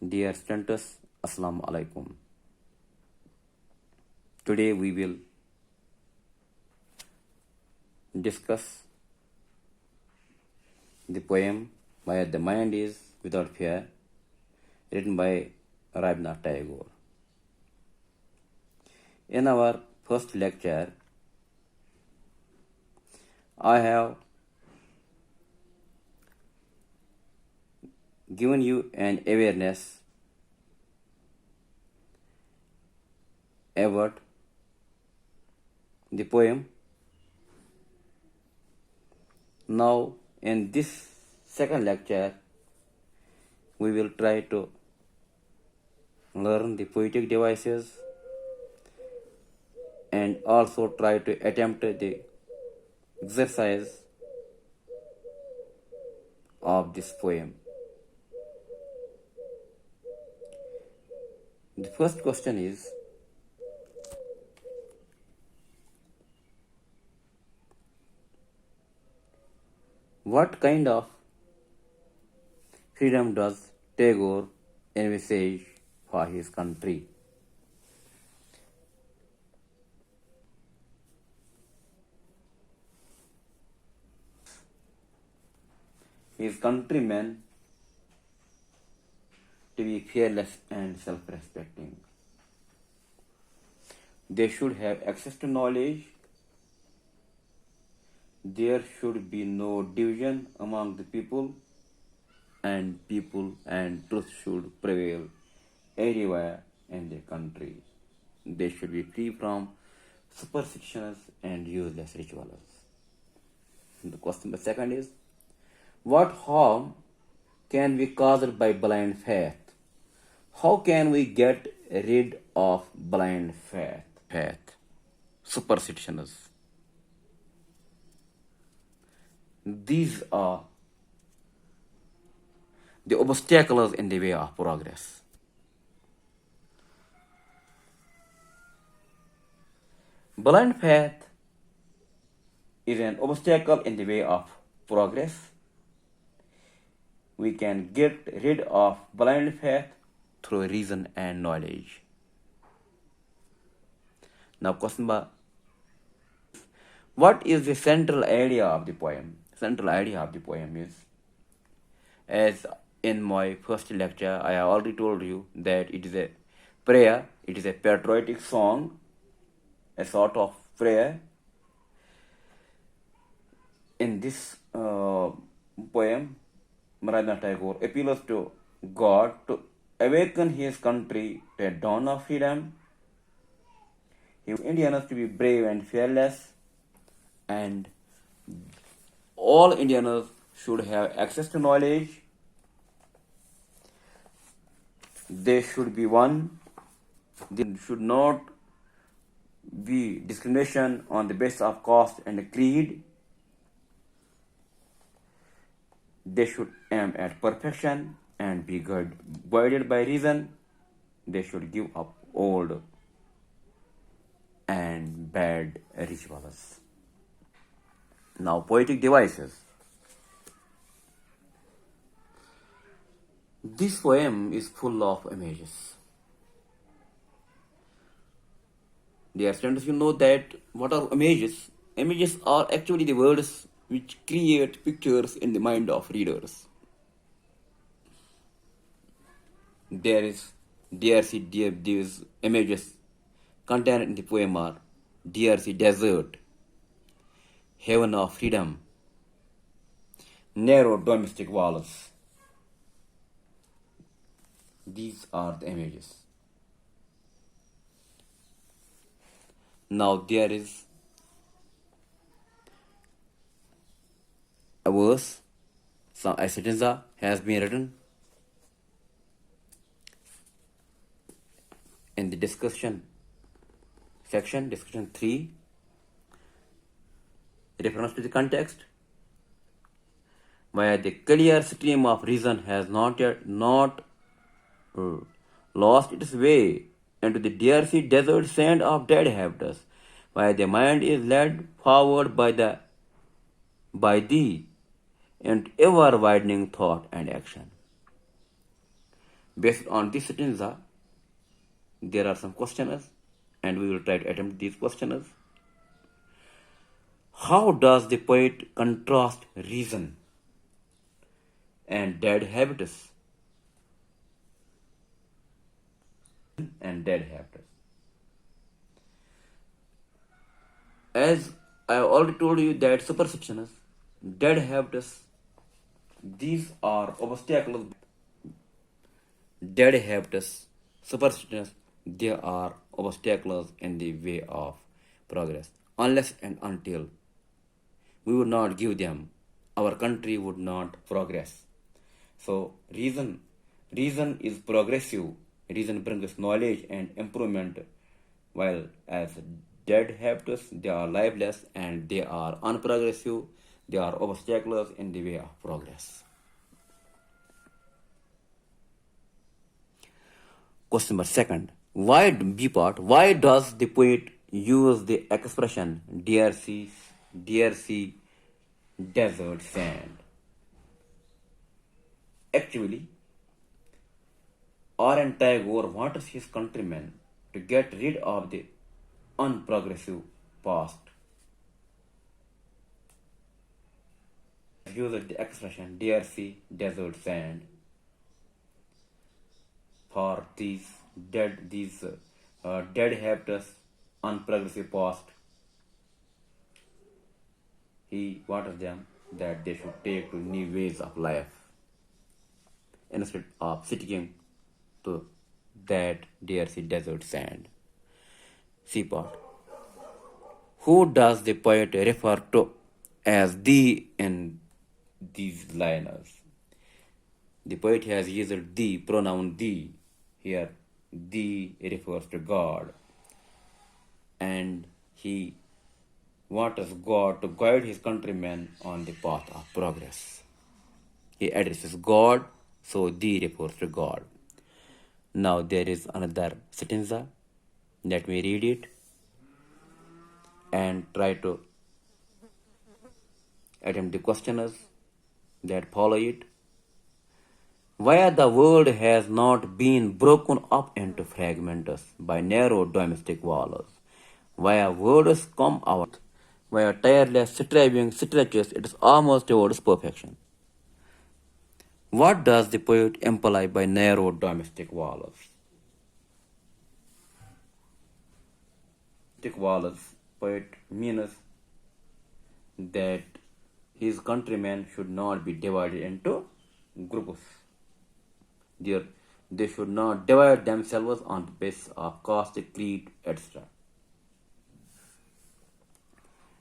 Dear students, Assalamu alaikum. Today we will discuss the poem Where the Mind is Without Fear, written by Rabindranath Tagore. In our first lecture, I have given you an awareness about the poem. Now, in this second lecture, we will try to learn the poetic devices and also try to attempt the exercise of this poem. The first question is, what kind of freedom does Tagore envisage for his country? His countrymen to be fearless and self-respecting. They should have access to knowledge. There should be no division among the people and truth should prevail everywhere in the country. They should be free from superstitions and useless rituals. The question the second is, what harm can be caused by blind faith? How can we get rid of blind faith, superstitions? These are the obstacles in the way of progress. Blind faith is an obstacle in the way of progress. We can get rid of blind faith through reason and knowledge. Now, question number, what is the central idea of the poem? Central idea of the poem is, as in my first lecture, I have already told you that it is a prayer, it is a patriotic song, a sort of prayer. In this poem, Rabindranath Tagore appeals to God to awaken his country to a dawn of freedom. He wants Indians to be brave and fearless, and all Indians should have access to knowledge. They should be one. There should not be discrimination on the basis of caste and creed. They should aim at perfection and be guided by reason. They should give up old and bad rituals. Now, poetic devices. This poem is full of images. Dear students, you know that what are images? Images are actually the words which create pictures in the mind of readers. These images contained in the poem are DRC desert, heaven of freedom, narrow domestic walls. These are the images. Now there is a verse, a stanza has been written in the discussion section, discussion 3, reference to the context, where the clear stream of reason has not lost its way into the DRC desert sand of dead habits, where the mind is led forward by thee and ever widening thought and action. Based on this stanza, there are some questionnaires, and we will try to attempt these questionnaires. How does the poet contrast reason and dead habitus? And dead habitus. As I already told you that superstitions, dead habitus, these are obstacles. Dead habitus, superstitions, they are obstacles in the way of progress. Unless and until we would not give them, our country would not progress. So reason is progressive. Reason brings knowledge and improvement, while as dead habitus, they are lifeless and they are unprogressive. They are obstacles in the way of progress. Question number second. Why does the poet use the expression dear sea, desert sand? Actually, R.N. Tagore wants his countrymen to get rid of the unprogressive past. He used the expression dear sea, desert sand for these dead habitus, unprogressive past. He warns them that they should take to new ways of life instead of sticking to that dear sea, desert sand. C part. Who does the poet refer to as thee in these liners? The poet has used the pronoun thee. Here, thee refers to God, and he wants God to guide his countrymen on the path of progress. He addresses God, so thee refers to God. Now there is another stanza. Let me read it and try to attempt the questionnaires that follow it. Where the world has not been broken up into fragments by narrow domestic walls, where words come out, where tireless striving stretches it almost towards perfection. What does the poet imply by narrow domestic walls? Domestic walls, poet means that his countrymen should not be divided into groups. They should not divide themselves on the basis of caste, creed, etc.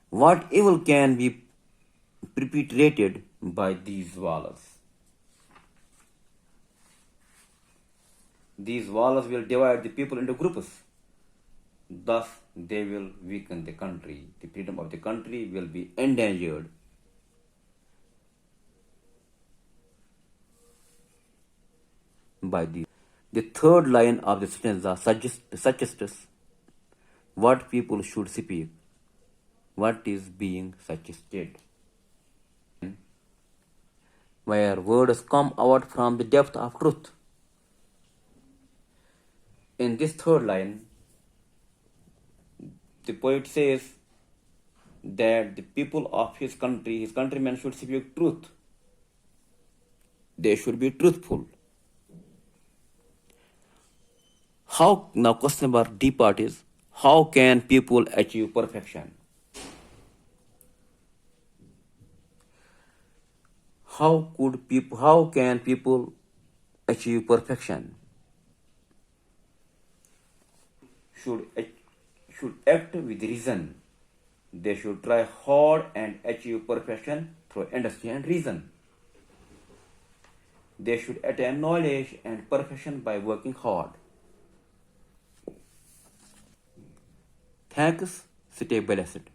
What evil can be perpetrated by these walls? These walls will divide the people into groups. Thus, they will weaken the country. The freedom of the country will be endangered. By these. The third line of the stanza suggests what people should speak, what is being suggested. Where words come out from the depth of truth. In this third line, the poet says that the people of his country, his countrymen, should speak truth. They should be truthful. How, now question number D part is, how can people achieve perfection? How can people achieve perfection? Should act with reason. They should try hard and achieve perfection through industry and reason. They should attain knowledge and perfection by working hard. Thanks. Stay blessed.